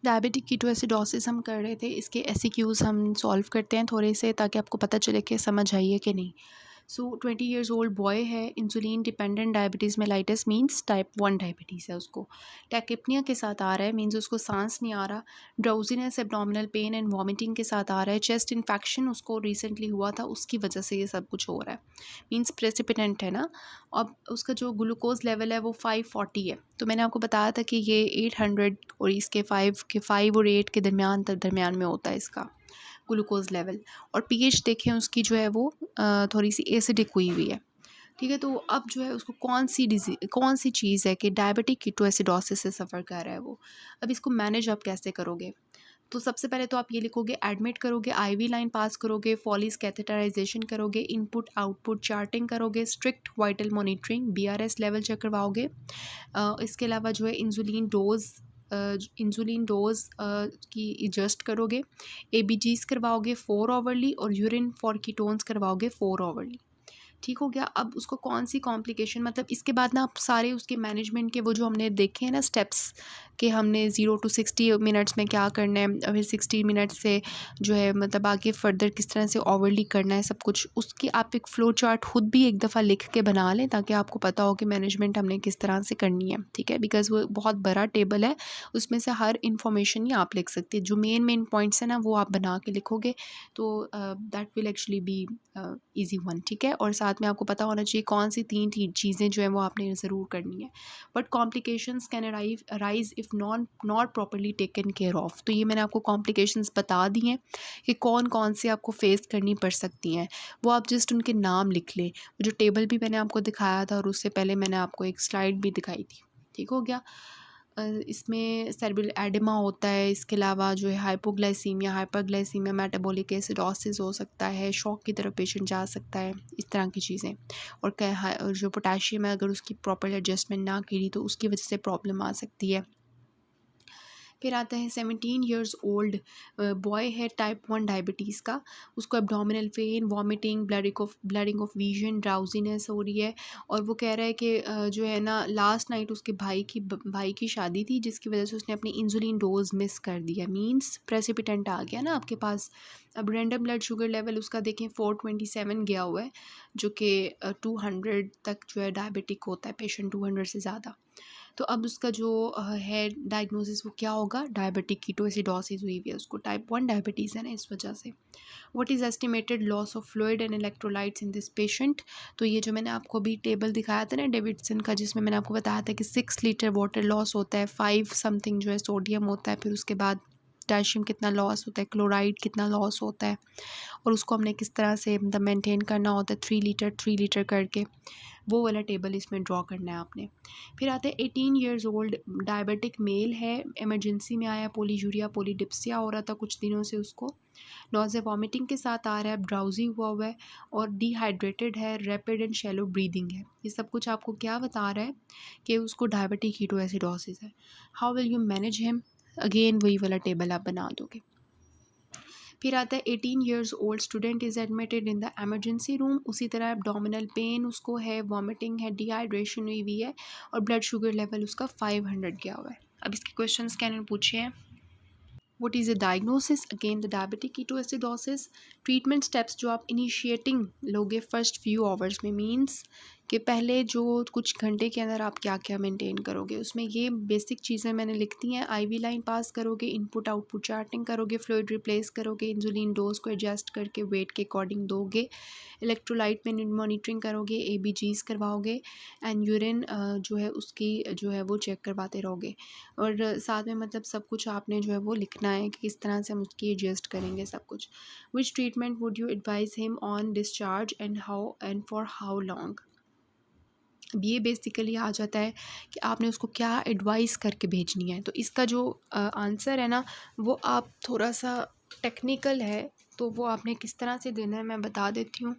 Diabetic ketoacidosis हम कर रहे थे, इसके एससीक्यूज़ हम सॉल्व करते हैं थोड़े से, ताकि आपको पता चले कि समझ आई है कि नहीं। सो 20 ईयर्स ओल्ड बॉय है, insulin dependent diabetes mellitus means type 1 diabetes है उसको। टैकिप्निया के साथ आ रहा है, मींस उसको सांस नहीं आ रहा। Drowsiness, abdominal pain and vomiting के साथ आ रहा है। चेस्ट इन्फेक्शन उसको रिसेंटली हुआ था, उसकी वजह से ये सब कुछ हो रहा है, मींस प्रेसिपिटेंट है ना। अब उसका जो ग्लूकोज लेवल है वो 540 है। तो मैंने आपको बताया था कि ये 800 और इसके 5 और 8 के दरमियान में होता है इसका ग्लूकोज लेवल। और पीएच देखें उसकी जो है वो थोड़ी सी एसिडिक हुई हुई है। ठीक है, तो अब जो है उसको कौन सी चीज़ है कि डायबिटिक कीटोएसिडोसिस से सफ़र कर रहा है वो। अब इसको मैनेज आप कैसे करोगे? तो सबसे पहले तो आप ये लिखोगे, एडमिट करोगे, आईवी लाइन पास करोगे, फॉलीज कैथेटराइजेशन करोगे, इनपुट आउटपुट चार्टिंग करोगे, strict vital monitoring, BRS level check करवाओगे। इसके अलावा जो है इंसुलिन डोज की एडजस्ट करोगे, एबीजीज करवाओगे 4 आवरली और यूरिन फॉर कीटोन्स करवाओगे 4 आवरली। ठीक हो गया। अब उसको कौन सी कॉम्प्लिकेशन, मतलब इसके बाद ना आप सारे उसके मैनेजमेंट के वो जो हमने देखे हैं ना स्टेप्स, कि हमने 0 to 60 मिनट्स में क्या करना है, और फिर 60 मिनट्स से जो है मतलब आगे फर्दर किस तरह से ओवरली करना है सब कुछ, उसकी आप एक फ़्लो चार्ट खुद भी एक दफ़ा लिख के बना लें, ताकि आपको पता हो कि मैनेजमेंट हमने किस तरह से करनी है। ठीक है, बिकॉज़ वो बहुत बड़ा टेबल है, उसमें से हर इन्फॉर्मेशन ही आप लिख सकते हैं। जो मेन पॉइंट्स हैं ना वो आप बना के लिखोगे, तो that will actually be easy one. ठीक है, और साथ में आपको पता होना चाहिए कौन सी तीन चीज़ें जो है वो आपने ज़रूर करनी है। But complications can arise if not properly taken care of. तो ये मैंने आपको कॉम्प्लिकेशंस बता दी हैं कि कौन कौन से आपको फेस करनी पड़ सकती हैं, वो आप जस्ट उनके नाम लिख लें। जो टेबल भी मैंने आपको दिखाया था, और उससे पहले मैंने आपको एक स्लाइड भी दिखाई थी। ठीक हो गया। इसमें सेरेब्रल एडिमा होता है, इसके अलावा जो है हाइपोग्लाइसीमिया, हाइपरग्लाइसीमिया, मेटाबॉलिक एसिडोसिस हो सकता है, शॉक की तरफ पेशेंट जा सकता है, इस तरह की चीज़ें। और जो पोटाशियम है, अगर उसकी प्रॉपर एडजस्टमेंट ना करी तो उसकी वजह से प्रॉब्लम आ सकती है। फिर आता है 17 ईयर्स ओल्ड बॉय है, टाइप 1 डायबिटीज़ का। उसको abdominal pain, vomiting, blooding of vision, drowsiness हो रही है। और वो कह रहा है कि जो है ना, लास्ट नाइट उसके भाई की शादी थी, जिसकी वजह से उसने अपनी इंसुलिन डोज मिस कर दिया, मींस प्रेसिपिटेंट आ गया ना आपके पास। अब रैंडम ब्लड शुगर लेवल उसका देखें 427 गया हुआ है, जो कि 200 तक जो है डायबिटिक होता है पेशेंट, 200 से ज़्यादा। तो अब उसका जो है डायग्नोसिस वो क्या होगा, डायबिटिक कीटोएसिडोसिस हुई हुई है उसको, टाइप 1 डायबिटीज़ है ना, इस वजह से। What is estimated loss of fluid and electrolytes in this patient. तो ये जो मैंने आपको अभी टेबल दिखाया था ना डेविडसन का, जिसमें मैंने आपको बताया था कि 6 लीटर वाटर लॉस होता है, 5 समथिंग जो है सोडियम होता है, फिर उसके बाद पोटेशियम कितना लॉस होता है, क्लोराइड कितना लॉस होता है, और उसको हमने किस तरह से मतलब मेंटेन करना होता है 3 लीटर करके, वो वाला टेबल इसमें ड्रॉ करना है आपने। फिर आते हैं 18 ईयर्स ओल्ड डायबिटिक मेल है, इमरजेंसी में आया, पोलीयूरिया पोलीडिप्सिया हो रहा था कुछ दिनों से उसको, नॉज़े वॉमिटिंग के साथ आ रहा है, ड्राउजी हुआ है, और डिहाइड्रेटेड है, रैपिड एंड शैलो ब्रीदिंग है। ये सब कुछ आपको क्या बता रहा है कि उसको डायबिटिक कीटोएसिडोसिस है। How will you manage him, again वही वाला टेबल आप बना दोगे। फिर आता है 18 years old student is admitted in the emergency room. उसी तरह एब्डोमिनल पेन उसको है, वॉमिटिंग है, डिहाइड्रेशन हुई हुई है, और ब्लड शुगर लेवल उसका 500 गया हुआ है। अब इसके क्वेश्चंस क्या पूछे हैं। What is the diagnosis? Again, the diabetic ketoacidosis. Treatment steps जो आप इनिशिएटिंग लोगे फर्स्ट फ्यू आवर्स में, मीन्स कि पहले जो कुछ घंटे के अंदर आप क्या क्या मेंटेन करोगे, उसमें ये बेसिक चीज़ें मैंने लिख दी हैं। आईवी लाइन पास करोगे, इनपुट आउटपुट चार्टिंग करोगे, फ्लूइड रिप्लेस करोगे, इंसुलिन डोज को एडजस्ट करके वेट के अकॉर्डिंग दोगे, इलेक्ट्रोलाइट में मॉनिटरिंग करोगे, एबीजीज करवाओगे, एंड यूरिन जो है उसकी जो है वो चेक करवाते रहोगे। और साथ में मतलब सब कुछ आपने जो है वो लिखना है कि किस तरह से हम उसकी एडजस्ट करेंगे सब कुछ। विच treatment would you advise him on discharge and for how long. अब ये बेसिकली आ जाता है कि आपने उसको क्या एडवाइस करके भेजनी है। तो इसका जो आंसर है ना, वो आप थोड़ा सा टेक्निकल है, तो वो आपने किस तरह से देना है मैं बता देती हूँ।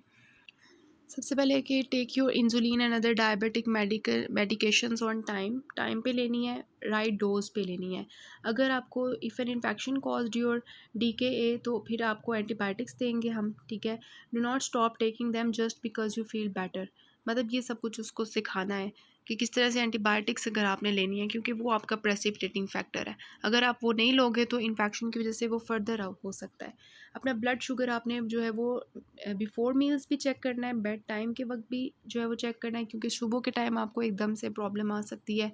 सबसे पहले कि take your insulin and other diabetic medications on time पे लेनी है, राइट डोज पे लेनी है। अगर आपको if an infection caused your DKA, तो फिर आपको एंटीबायोटिक्स देंगे हम। ठीक है, do not stop taking them just because you feel better. मतलब ये सब कुछ उसको सिखाना है कि किस तरह से एंटीबायोटिक्स अगर आपने लेनी है, क्योंकि वो आपका प्रेसिपिटेटिंग फैक्टर है। अगर आप वो नहीं लोगे तो इन्फेक्शन की वजह से वो फर्दर हो सकता है। अपना ब्लड शुगर आपने जो है वो बिफ़ोर मील्स भी चेक करना है, बेड टाइम के वक्त भी जो है वो चेक करना है, क्योंकि सुबह के टाइम आपको एकदम से प्रॉब्लम आ सकती है।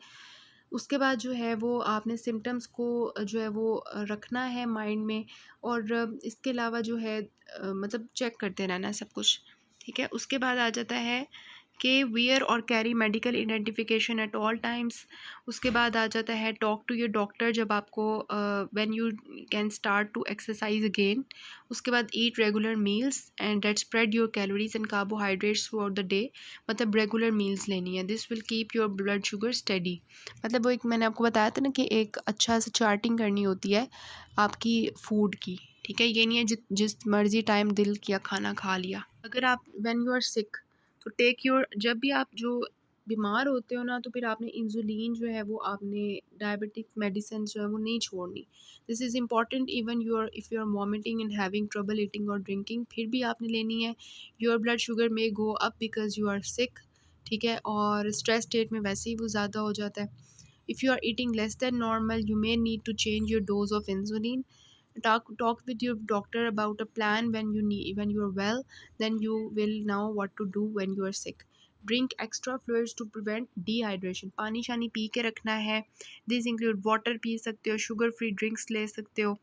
उसके बाद जो है वो आपने सिम्टम्स को जो है वो रखना है माइंड में, और इसके अलावा जो है मतलब चेक करते रहना है सब कुछ, ठीक है। उसके बाद आ जाता है कि वियर और carry medical identification at all times. उसके बाद आ जाता है टॉक टू योर डॉक्टर जब आपको when you can start to exercise again. उसके बाद eat regular meals and date spread your calories and carbohydrates throughout the day. मतलब regular meals लेनी है, this will keep your blood sugar steady. मतलब वो एक मैंने आपको बताया था ना कि एक अच्छा सा चार्टिंग करनी होती है आपकी फूड की, ठीक है। ये नहीं है जिस मर्ज़ी टाइम दिल किया खाना खा लिया। अगर आप व्हेन यू आर सिक तो टेक योर, जब भी आप जो बीमार होते हो ना, तो फिर आपने इंसुलिन जो है वो आपने डायबिटिक मेडिसिन जो है वो नहीं छोड़नी। This is important even if you are vomiting and having trouble eating और ड्रिंकिंग, फिर भी आपने लेनी है। Your blood sugar may go up because you are sick, ठीक है, और स्ट्रेस स्टेट में वैसे ही वो ज़्यादा हो जाता है। If you are eating less than normal, you may need to change your dose of insulin. Talk with your doctor about a plan when you are well. Then you will know what to do when you are sick. Drink extra fluids to prevent dehydration. पानी शानी P के रखना है। These include water P सकते हो, sugar free drinks ले सकते हो।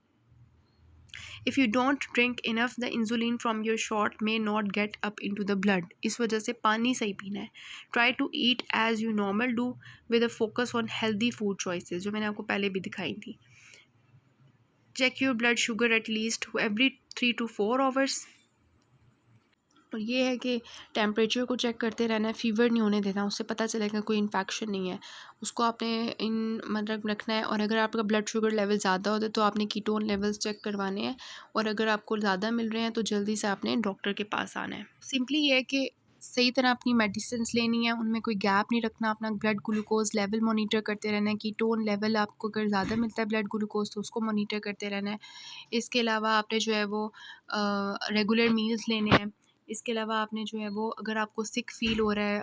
If you don't drink enough, the insulin from your shot may not get up into the blood. इस वजह से पानी सही पीना है। Try to eat as you normal do with a focus on healthy food choices, जो मैंने आपको पहले भी दिखाई थी। Check your blood sugar at least every 3 to 4 hours. और ये है कि टेम्परेचर को चेक करते रहना है, फ़ीवर नहीं होने देना, उससे पता चलेगा कोई इन्फेक्शन नहीं है, उसको आपने इन मतलब रखना है। और अगर आपका ब्लड शुगर लेवल ज़्यादा होता है तो आपने कीटोन लेवल्स चेक करवाने हैं, और अगर आपको ज़्यादा मिल रहे हैं तो जल्दी से आपने डॉक्टर के पास आना है। सिंपली ये है कि सही तरह अपनी मेडिसिन लेनी है, उनमें कोई गैप नहीं रखना, अपना ब्लड ग्लूकोज लेवल मोनीटर करते रहना है। कीटोन लेवल आपको अगर ज़्यादा मिलता है ब्लड ग्लूकोज तो उसको मोनीटर करते रहना है। इसके अलावा आपने जो है वो रेगुलर मील्स लेने हैं। इसके अलावा आपने जो है वो अगर आपको सिक फ़ील हो रहा है,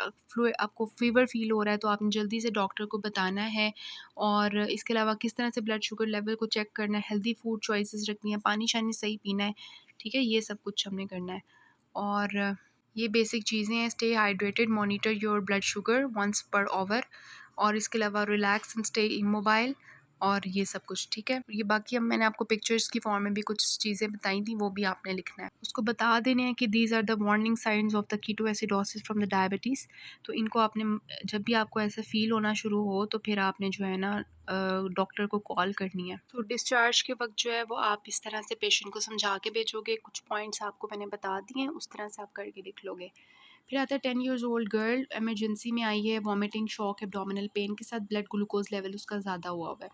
आपको फ़ीवर फ़ील हो रहा है, तो आपने जल्दी से डॉक्टर को बताना है। और इसके अलावा किस तरह से ब्लड शुगर लेवल को चेक करना है, हेल्दी फूड चॉइसेस रखनी है, पानी शानी सही पीना है, ठीक है, ये सब कुछ हमने करना है। और ये बेसिक चीज़ें हैं। Stay hydrated, monitor your blood sugar once per hour, और इसके अलावा रिलैक्स एंड स्टे इमोबाइल, और ये सब कुछ, ठीक है। ये बाकी अब मैंने आपको पिक्चर्स की फॉर्म में भी कुछ चीज़ें बताई थी, वो भी आपने लिखना है। उसको बता देने हैं कि these are the warning signs of the ketoacidosis from the diabetes. तो इनको आपने जब भी आपको ऐसा फ़ील होना शुरू हो तो फिर आपने जो है ना डॉक्टर को कॉल करनी है। तो डिस्चार्ज के वक्त जो है वो आप इस तरह से पेशेंट को समझा के भेजोगे, कुछ पॉइंट्स आपको मैंने बता दिए हैं, उस तरह से आप करके लिख लोगे। फिर आता है 10 ईयर्स ओल्ड गर्ल, इमरजेंसी में आई है, वॉमिटिंग, शॉक, एब्डोमिनल पेन के साथ, ब्लड ग्लूकोज लेवल उसका ज़्यादा हुआ है,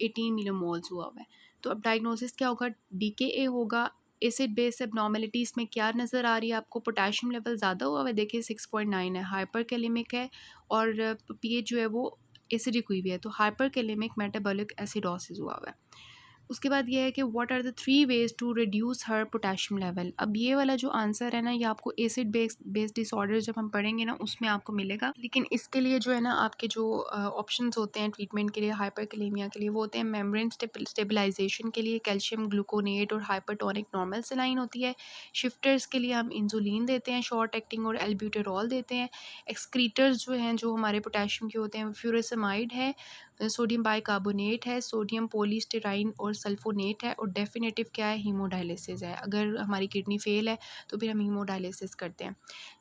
18 मिलीमोल्स हुआ है। तो अब डायग्नोसिस क्या होगा? DKA होगा। एसिड बेस एबनॉर्मेलिटीज़ में क्या नज़र आ रही है आपको? पोटेशियम लेवल ज़्यादा हुआ है, देखिए 6.9 है, हाइपर कैलेमिक है, और पीएच जो है वो एसिडिक हुई हुई है, तो हाइपर कैलेमिक मेटाबॉलिक एसिडोसिस हुआ हुआ है। उसके बाद ये है कि what are the 3 ways to reduce her potassium level. अब ये वाला जो आंसर है ना, ये आपको एसिड बेस्ड डिसऑर्डर जब हम पढ़ेंगे ना उसमें आपको मिलेगा। लेकिन इसके लिए जो है ना आपके जो ऑप्शंस होते हैं ट्रीटमेंट के लिए हाइपरकैलेमिया के लिए, वो होते हैं मेम्ब्रेन स्टेबलाइजेशन के लिए कैल्शियम ग्लूकोनेट और हाइपरटोनिक नॉर्मल सेलाइन होती है। शिफ्टर्स के लिए हम इंसुलिन देते हैं शॉर्ट एक्टिंग, और एल्ब्यूटेरॉल देते हैं। एक्सक्रीटर्स जो हैं जो हमारे पोटेशियम के होते हैं, फ्यूरासेमाइड है, सोडियम बाइकार्बोनेट है, सोडियम पॉलीस्टीराइन और सल्फोनेट है, और डेफिनेटिव क्या है? हीमोडायलिसिस है। अगर हमारी किडनी फेल है तो फिर हम हीमोडायलिसिस करते हैं।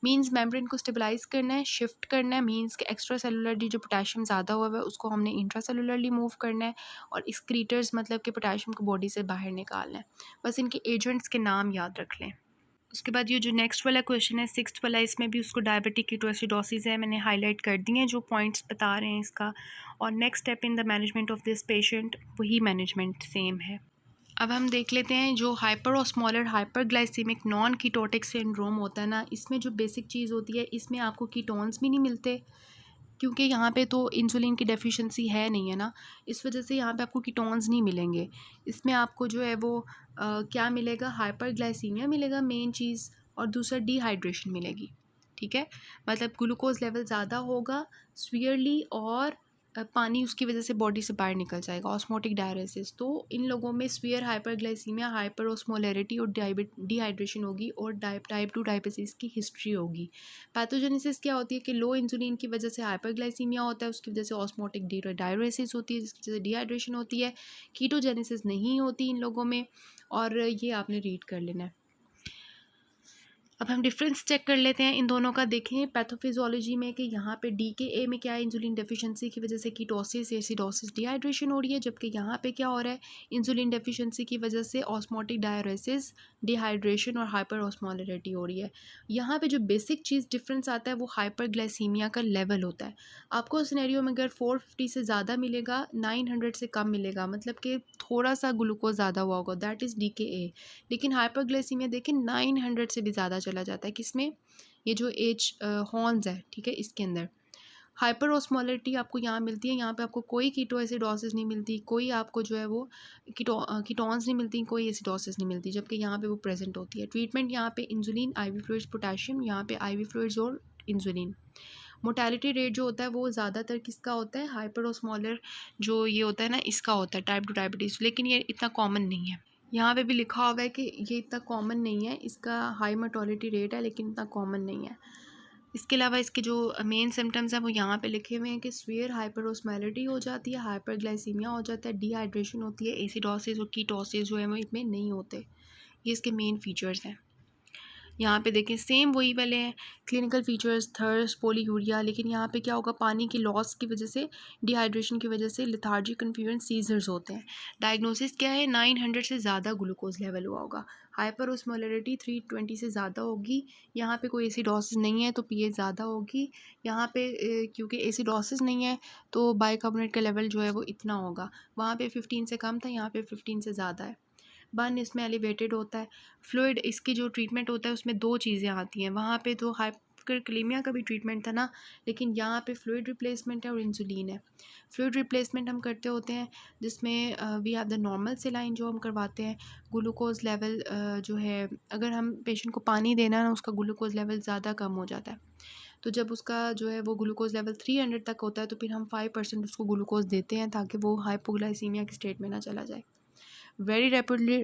मींस मेम्ब्रेन को स्टेबलाइज करना है, शिफ्ट करना है, मींस कि एक्स्ट्रा सेलुलरली जो पोटेशियम ज़्यादा हुआ है उसको हमने इंट्रा सेलुलरली मूव करना है, और एक्सक्रीटर्स मतलब कि पोटेशियम को बॉडी से बाहर निकालना है। बस इनके एजेंट्स के नाम याद रख लें। उसके बाद ये जो नेक्स्ट वाला क्वेश्चन है 6th वाला, इसमें भी उसको डायबिटिक कीटोएसिडोसिस है, मैंने हाईलाइट कर दी हैं जो पॉइंट्स बता रहे हैं इसका। और next step in the management of this patient, वही मैनेजमेंट सेम है। अब हम देख लेते हैं जो hyper osmolar hyperglycaemic non ketotic syndrome होता है ना, इसमें जो बेसिक चीज़ होती है, इसमें आपको कीटोन्स भी नहीं मिलते, क्योंकि यहाँ पे तो इंसुलिन की डेफिशिएंसी है नहीं है ना, इस वजह से यहाँ पे आपको कीटोन्स नहीं मिलेंगे। इसमें आपको जो है वो क्या मिलेगा? हाइपरग्लाइसीमिया मिलेगा मेन चीज़, और दूसरा डिहाइड्रेशन मिलेगी। ठीक है, मतलब ग्लूकोज लेवल ज़्यादा होगा स्वीयरली और पानी उसकी वजह से बॉडी से बाहर निकल जाएगा, ऑस्मोटिक डायरेसिस। तो इन लोगों में स्वीयर हाइपरग्लाइसीमिया, हाइपर ऑस्मोलैरिटी और डिहाइड्रेशन होगी और टाइप 2 डायबिटीज़ की हिस्ट्री होगी। पैथोजेनेसिस क्या होती है कि लो इंसुलिन की वजह से हाइपरग्लाइसीमिया होता है, उसकी वजह से ऑस्मोटिक डायरेसिस होती है, जिसकी वजह से डिहाइड्रेशन होती है। कीटोजेनेसिस नहीं होती इन लोगों में, और ये आपने रीड कर लेना है। अब हम डिफरेंस चेक कर लेते हैं इन दोनों का। देखें पैथोफिजियोलॉजी में कि यहाँ पे DKA में क्या है, इंसुलिन डेफिशिएंसी की वजह से कीटोसिस, एसिडोसिस, डिहाइड्रेशन हो रही है, जबकि यहाँ पे क्या हो रहा है, इंसुलिन डेफिशिएंसी की वजह से ऑस्मोटिक डायरेसिस, डिहाइड्रेशन और हाइपर ऑस्मोलैरिटी हो रही है। यहाँ पे जो बेसिक चीज़ डिफरेंस आता है वो हाइपरग्लाइसीमिया का लेवल होता है। आपको सिनेरियो में अगर 450 से ज़्यादा मिलेगा, 900 से कम मिलेगा, मतलब कि थोड़ा सा ग्लूकोज ज़्यादा हुआ होगा, दैट इज़ DKA। लेकिन हाइपरग्लाइसीमिया देखें 900 से भी ज़्यादा चला जाता है, किसमें, ये जो एज हॉर्न्स है, ठीक है, इसके अंदर। हाइपर ऑस्मोलैरिटी आपको यहाँ मिलती है, यहाँ पे आपको कोई कीटो एसिडोसिस नहीं मिलती, कोई आपको जो है वो कीटोन्स नहीं मिलती, कोई एसिडोसिस नहीं मिलती, जबकि यहाँ पे वो प्रेजेंट होती है। ट्रीटमेंट यहाँ पे इंसुलिन, IV फ्लूइड्स, पोटेशियम, यहाँ पे IV फ्लूइड्स और इंसुलिन। मोर्टेलिटी रेट जो होता है वो ज़्यादातर किसका होता है, हाइपर ऑस्मोलर जो ये होता है ना, इसका होता है, टाइप 2 डायबिटीज़। लेकिन ये इतना कॉमन नहीं है, यहाँ पे भी लिखा हुआ है कि ये इतना कॉमन नहीं है, इसका हाई मोर्टेलिटी रेट है लेकिन इतना कॉमन नहीं है। इसके अलावा इसके जो मेन सिम्टम्स हैं वो यहाँ पे लिखे हुए हैं कि स्वीयर हाइपर ऑस्मोलैरिटी हो जाती है, हाइपरग्लाइसीमिया हो जाता है, डिहाइड्रेशन होती है, एसिडोसिस और कीटोसिस जो है वो इसमें नहीं होते। ये इसके मेन फीचर्स हैं। यहाँ पे देखें सेम वही वाले हैं, क्लिनिकल फीचर्स, थर्स्ट, पोलीयूरिया, लेकिन यहाँ पे क्या होगा, पानी की लॉस की वजह से, डिहाइड्रेशन की वजह से लेथार्जी, कन्फ्यूजन, सीजर्स होते हैं। डायग्नोसिस क्या है, 900 से ज़्यादा ग्लूकोज लेवल हुआ होगा, हाइपर ऑस्मोलैरिटी 320 से ज़्यादा होगी, यहाँ पे कोई एसिडोसिस नहीं है तो pH ज़्यादा होगी, यहाँ पे क्योंकि एसिडोसिस नहीं है तो बाइकार्बोनेट का लेवल जो है वो इतना होगा, वहाँ पे 15 से कम था, यहाँ पे 15 से ज़्यादा है। बर्न इसमें एलिवेटेड होता है। फ्लूइड इसकी जो ट्रीटमेंट होता है उसमें 2 चीज़ें आती हैं, वहाँ पे तो हाइपरकैलेमिया का भी ट्रीटमेंट था ना, लेकिन यहाँ पे फ्लूइड रिप्लेसमेंट है और इंसुलिन है। फ्लूइड रिप्लेसमेंट हम करते होते हैं जिसमें we have the normal saline जो हम करवाते हैं। ग्लूकोज लेवल जो है, अगर हम पेशेंट को पानी देना ना, उसका ग्लूकोज लेवल ज़्यादा कम हो जाता है, तो जब उसका जो है वो ग्लूकोज लेवल 300 तक होता है तो फिर हम 5% उसको ग्लूकोज देते हैं ताकि वो हाइपोग्लाइसीमिया की स्टेट में ना चला जाए। वेरी रैपिडली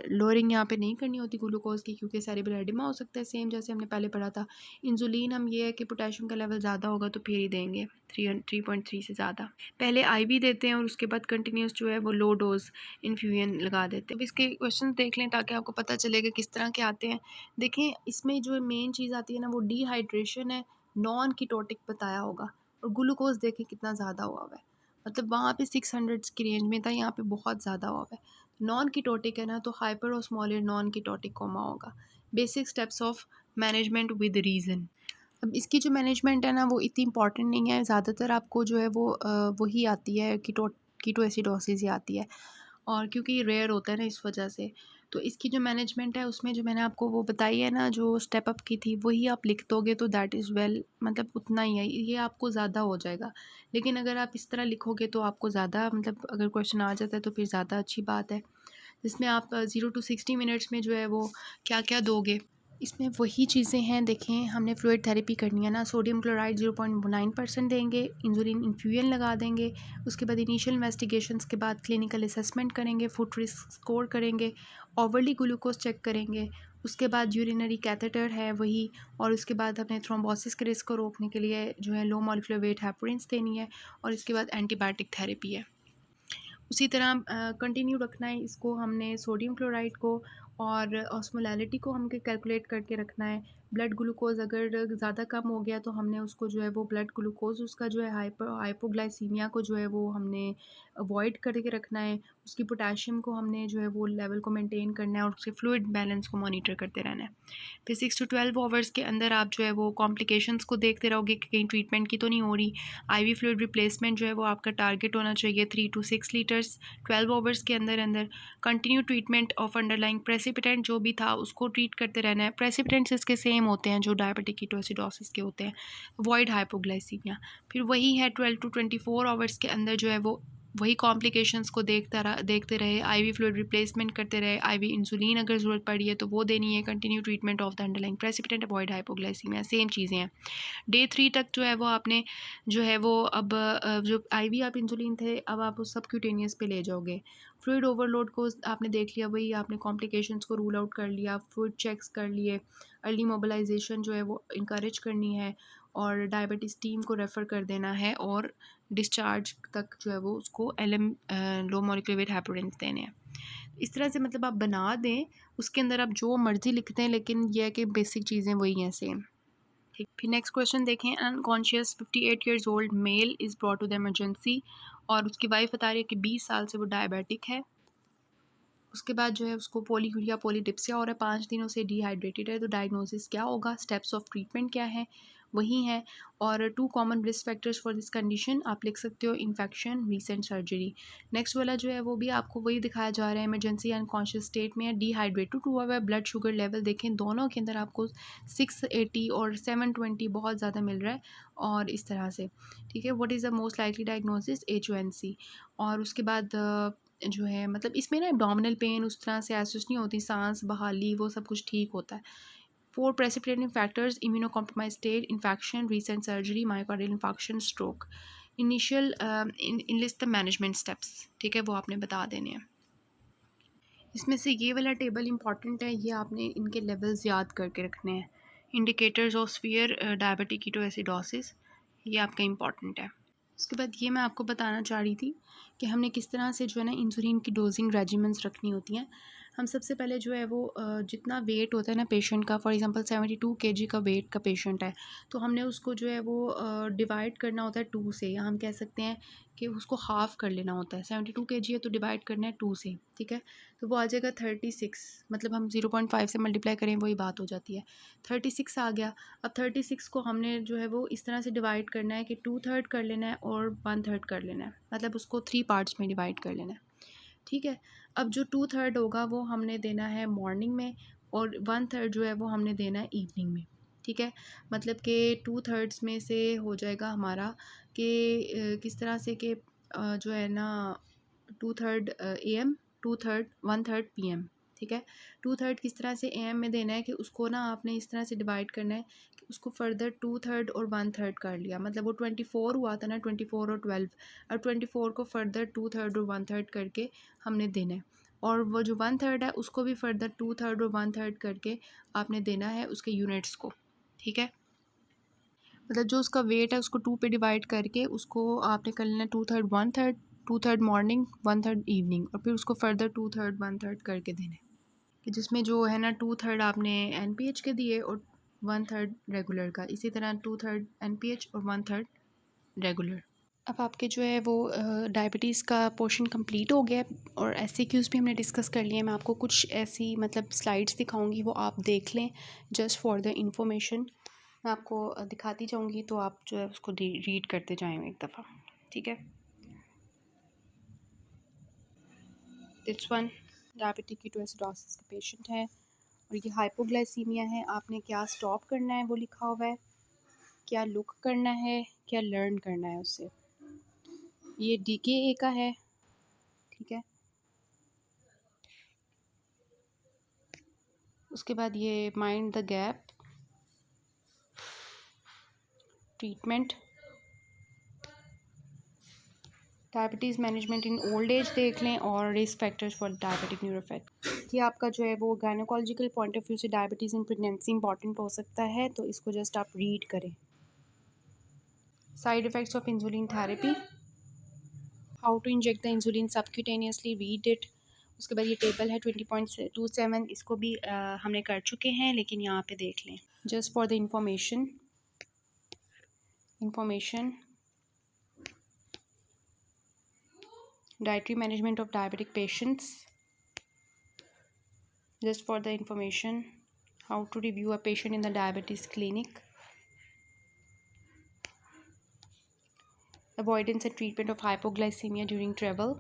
लोअरिंग यहाँ पे नहीं करनी होती ग्लूकोज की, क्योंकि सेरेब्रल एडिमा हो सकता है, सेम जैसे हमने पहले पढ़ा था। इंसुलिन हम ये है कि पोटेशियम का लेवल ज़्यादा होगा तो फिर ही देंगे, 3.3 से ज़्यादा। पहले IV देते हैं और उसके बाद कंटिन्यूस जो है वो लो डोज इन्फ्यूजन लगा देते हैं। अब इसके क्वेश्चन देख लें ताकि आपको पता चलेगा किस तरह के आते हैं। देखें इसमें जो मेन चीज़ आती है ना वो डिहाइड्रेशन है, नॉन कीटोटिक बताया होगा, और ग्लूकोज देखें कितना ज़्यादा हुआ है, मतलब वहाँ पे 600 की रेंज में था, यहाँ पे बहुत ज़्यादा हुआ है। नॉन कीटोटिक है ना, तो hyperosmolar non ketotic coma होगा। Basic steps of management with reason. अब इसकी जो मैनेजमेंट है ना वो इतनी इंपॉर्टेंट नहीं है, ज़्यादातर आपको जो है वो वही आती है, कीटो एसिडोसिस ही आती है, और क्योंकि ये रेयर होता है ना इस वजह से, तो इसकी जो मैनेजमेंट है उसमें जो मैंने आपको वो बताई है ना, जो स्टेप अप की थी वही आप लिख दोगे तो दैट इज़ वेल, मतलब उतना ही है, ये आपको ज़्यादा हो जाएगा। लेकिन अगर आप इस तरह लिखोगे तो आपको ज़्यादा, मतलब अगर क्वेश्चन आ जाता है तो फिर ज़्यादा अच्छी बात है, जिसमें आप 0 to 60 मिनट्स में जो है वो क्या क्या दोगे। इसमें वही चीज़ें हैं, देखें हमने फ्लूइड थेरेपी करनी है ना, सोडियम क्लोराइड 0.9% देंगे, इंसुलिन इन्फ्यूजन लगा देंगे, उसके बाद इनिशियल इन्वेस्टिगेशंस के बाद क्लिनिकल असेसमेंट करेंगे, फूड रिस्क स्कोर करेंगे, ओवरली ग्लूकोज चेक करेंगे, उसके बाद यूरिनरी कैथेटर है वही, और उसके बाद हमने थ्रोम्बोसिस के रिस्क को रोकने के लिए जो है लो मॉलिक्यूलर वेट हेपरिन्स देनी है, और इसके बाद एंटीबायोटिक थेरेपी है। उसी तरह कंटिन्यू रखना है इसको हमने, सोडियम क्लोराइड को और ऑस्मोलैरिटी को हमको कैलकुलेट करके रखना है। ब्लड ग्लूकोज अगर ज़्यादा कम हो गया तो हमने उसको जो है वो ब्लड ग्लूकोज उसका जो है हाइपोग्लाइसीमिया को जो है वो हमने अवॉइड करके रखना है। उसकी पोटेशियम को हमने जो है वो लेवल को मेंटेन करना है, और उसके फ्लूइड बैलेंस को मॉनिटर करते रहना है। फिर 6 to 12 आवर्स के अंदर आप जो है वो कॉम्प्लिकेशंस को देखते रहोगे कि कहीं ट्रीटमेंट की तो नहीं हो रही। IV फ्लूइड रिप्लेसमेंट जो है वो आपका टारगेट होना चाहिए 3 to 6 लीटर्स 12 आवर्स के अंदर अंदर। Continue treatment of underlying precipitant जो भी था उसको ट्रीट करते रहना है। प्रेसिपिटेंट्स इसके सेम होते हैं जो डायबिटिक कीटोएसिडोसिस के होते हैं। Avoid hypoglycaemia. फिर वही है 12 to 24 आवर्स के अंदर जो है वो वही कॉम्प्लिकेशंस को देखते रहे, आईवी फ्लूइड रिप्लेसमेंट करते रहे, आईवी इंसुलिन अगर ज़रूरत पड़ी है तो वो देनी है, continue treatment of the underlying precipitant, avoid hypoglycaemia, same चीज़ें हैं। डे 3 तक जो है वो आपने जो है वो अब जो आईवी आप इंसुलिन थे अब आप उस सबक्यूटेनियस पे ले जाओगे। फ्लूइड ओवरलोड को आपने देख लिया, वही आपने कॉम्प्लिकेशंस को रूल आउट कर लिया, फ्लूइड चेक्स कर लिए, अर्ली मोबिलाइजेशन जो है वो इंकरेज करनी है और डायबिटीज़ टीम को रेफ़र कर देना है और डिस्चार्ज तक जो है वो उसको LM low molecular weight hepatitis देने हैं। इस तरह से मतलब आप बना दें, उसके अंदर आप जो मर्ज़ी लिखते हैं लेकिन यह है कि बेसिक चीज़ें वही हैं सेम। ठीक, फिर नेक्स्ट क्वेश्चन देखें। Unconscious 58 years old male is brought to the emergency और उसकी वाइफ बता रही है कि 20 साल से वो डायबिटिक है। उसके बाद जो है उसको पोलीयूरिया पोलीडिप्सिया और 5 दिनों से डिहाइड्रेटेड है। तो डायग्नोसिस क्या होगा, स्टेप्स ऑफ ट्रीटमेंट क्या है, वही है। और 2 common risk factors for this condition आप लिख सकते हो, इन्फेक्शन, रीसेंट सर्जरी। नेक्स्ट वाला जो है वो भी आपको वही दिखाया जा रहा है, इमरजेंसी अनकॉन्शियस स्टेट में है, डिहाइड्रेटेड हुआ हुआ है, ब्लड शुगर लेवल देखें दोनों के अंदर आपको 680 और 720 बहुत ज़्यादा मिल रहा है और इस तरह से। ठीक है, what is the most likely diagnosis, HONC। और उसके बाद जो है मतलब इसमें ना एब्डोमिनल पेन उस तरह से एहसास नहीं होती, सांस बहाली वो सब कुछ ठीक होता है। 4 precipitating factors, immuno compromise state, infection, recent surgery, myocardial infarction, stroke. Initial enlist the management steps, ठीक है, वो आपने बता देने हैं। इसमें से ये वाला टेबल इंपॉर्टेंट है, ये आपने इनके लेवल्स याद करके रखने हैं। Indicators of severe diabetic ketoacidosis, ये आपका इंपॉर्टेंट है। उसके बाद ये मैं आपको बताना चाह रही थी कि हमने किस तरह से जो है ना इंसुलिन की डोजिंग रेजिमेंट्स रखनी होती हैं। हम सबसे पहले जो है वो जितना वेट होता है ना पेशेंट का, फॉर एग्जांपल 72 kg का वेट का पेशेंट है तो हमने उसको जो है वो डिवाइड करना होता है 2 से, या हम कह सकते हैं कि उसको हाफ़ कर लेना होता है। 72 kg है तो डिवाइड करना है 2 से, ठीक है। तो वो आ जाएगा 36, मतलब हम 0.5 से मल्टीप्लाई करें वही बात हो जाती है। 36 आ गया। अब 36 को हमने जो है वो इस तरह से डिवाइड करना है कि 2/3 कर लेना है और 1/3 कर लेना है, मतलब उसको 3 पार्ट्स में डिवाइड कर लेना है, ठीक है। अब जो 2/3 होगा वो हमने देना है मॉर्निंग में और 1/3 जो है वो हमने देना है इवनिंग में, ठीक है। मतलब कि 2/3 में से हो जाएगा हमारा कि किस तरह से कि जो है ना 2/3 AM, 2/3 1/3 PM, ठीक है। 2/3 किस तरह से AM में देना है कि उसको ना आपने इस तरह से डिवाइड करना है कि उसको फर्दर 2/3 और 1/3 कर लिया, मतलब वो 24 हुआ था ना, 24 और 12। अब 24 को फर्दर 2/3 और 1/3 करके हमने देना है और वो जो 1/3 है उसको भी फर्दर 2/3 और 1/3 करके आपने देना है उसके यूनिट्स को, ठीक है। मतलब जो उसका वेट है उसको 2 पे डिवाइड करके उसको आपने कर लेना 2/3 1/3, 2/3 मॉर्निंग 1/3 इवनिंग और फिर उसको फर्दर 2/3 1/3 करके देने, कि जिसमें जो है ना 2/3 आपने NPH के दिए और 1/3 रेगुलर का, इसी तरह 2/3 NPH और 1/3 रेगुलर। अब आपके जो है वो डायबिटीज़ का पोर्शन कंप्लीट हो गया और SCQs भी हमने डिस्कस कर लिए हैं। मैं आपको कुछ ऐसी मतलब स्लाइड्स दिखाऊंगी, वो आप देख लें जस्ट फॉर द इंफॉर्मेशन। मैं आपको दिखाती जाऊंगी तो आप जो है उसको रीड करते जाएँ एक दफ़ा, ठीक है। दिस वन डायबिटिक कीटोएसिडोसिस का पेशेंट है और ये हाइपोग्लाइसीमिया है। आपने क्या स्टॉप करना है वो लिखा हुआ है, क्या लुक करना है, क्या लर्न करना है उससे। ये DKA का है, ठीक है। उसके बाद ये mind the gap, treatment, diabetes management in old age देख लें और risk factors for diabetic neuropathy. ये आपका जो है वो गायनोकोलॉजिकल पॉइंट ऑफ व्यू से डायबिटीज़ इन प्रेगनेंसी इंपॉर्टेंट हो सकता है, तो इसको जस्ट आप रीड करें। Side effects of insulin therapy, how to inject the insulin subcutaneously, read it. उसके बाद ये टेबल है 20.27, इसको भी हमने कर चुके हैं लेकिन यहाँ पे देख लें just for the information. Dietary management of diabetic patients, just for the information. How to review a patient in the diabetes clinic. Avoidance and treatment of hypoglycemia during travel.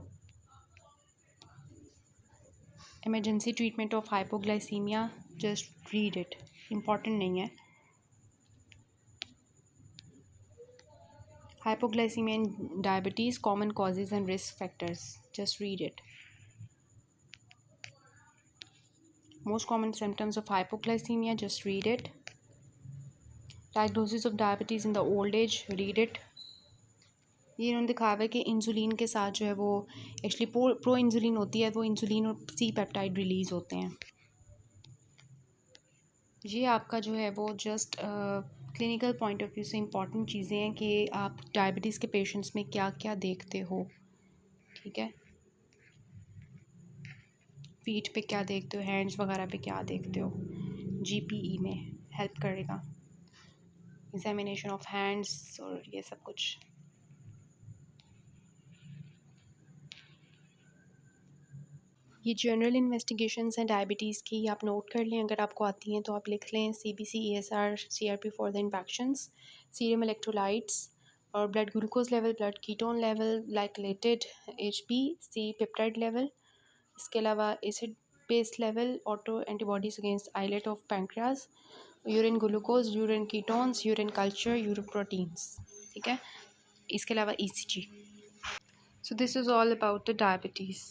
Emergency treatment of hypoglycemia, just read it, important नहीं है। Hypoglycemia and diabetes, common causes and risk factors. Just read it. Most common symptoms of hypoglycemia, just read it. Diagnosis of diabetes in the old age, read it. ये इन्होंने दिखाया है कि insulin के साथ जो है वो एक्चुअली प्रो इंसुलिन होती है, वो इंसुलिन और सी पेप्टाइड रिलीज़ होते हैं. ये आपका जो है वो just clinical point of view से इंपॉर्टेंट चीज़ें हैं कि आप डायबिटीज़ के पेशेंट्स में क्या क्या देखते हो. ठीक है, फीट पे क्या देखते हो, हैंड्स वगैरह पे क्या देखते हो, जीपीई में हेल्प करेगा, एग्जामिनेशन ऑफ हैंड्स और ये सब कुछ. ये जनरल इन्वेस्टिगेशंस हैं डायबिटीज़ की, आप नोट कर लें. अगर आपको आती हैं तो आप लिख लें. CBC, ESR, CRP for the infections, serum electrolytes और blood glucose level, blood ketone level, glycolated HbC peptide level. इसके अलावा acid base level, auto antibodies against islet of pancreas, urine glucose, urine ketones, urine culture, urine proteins. ठीक है, इसके अलावा ECG. So this is all about the diabetes.